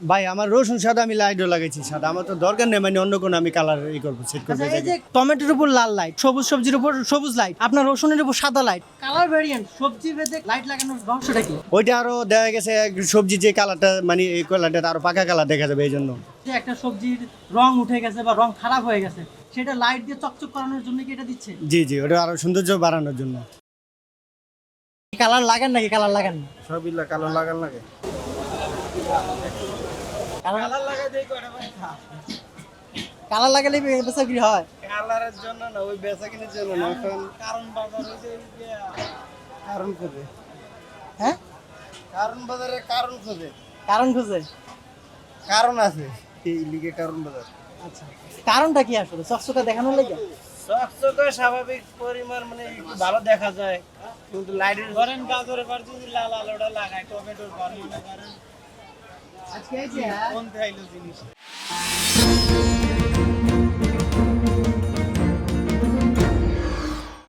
ভাই আমার রসুন সাদা আমি লাইটও লাগাইছি সাদা, আমার তো দরকার নেই মানে অন্য কোনো আমি কালার ই করবো সেট করবো। আচ্ছা, এই যে টমেটোর উপর লাল লাইট, সবুজ সবজির উপর সবুজ লাইট, আপনার রসুনের উপর সাদা লাইট, কালার ভেরিয়েন্ট সবজি ভেদে লাইট লাগানোর রহস্যটা কি? ওইটা আরো দেখা গেছে সবজি যে কালারটা মানে এই কালারটা আরো পাকা কালার দেখা যাবে এই জন্য। যে একটা সবজির রং উঠে গেছে বা রং খারাপ হয়ে গেছে, সেটা লাইট দিয়ে চকচক করানোর জন্য কি এটা দিচ্ছে? জি জি, ওটা আরো সৌন্দর্য বাড়ানোর জন্য। কালার লাগান নাকি কালার লাগান না? সবই কালার লাগান লাগে। কালার লাগাই দেই করে ভাই। কালার লাগালে বেচা কি হয়? কালারের জন্য না, ওই বেচা কিনার জন্য না, এখন কারণ বাজার হইছে কারণ খোঁজে। হ্যাঁ, কারণ বাজারে কারণ খোঁজে, কারণ খুঁজে। কারণ আছে এই লিগে কারণ বাজার। আচ্ছা, কারণটা কি আসলে চকচকা দেখানোর লাগে? চকচকে স্বাভাবিক পরিমাণ মানে একটু ভালো দেখা যায়, কিন্তু লাইটের ধরেন গাজরের পর যদি লাল আলোটা লাগায় টমেটোর পর মনে করেন আজকে এই যে কোন থাইলো জিনিস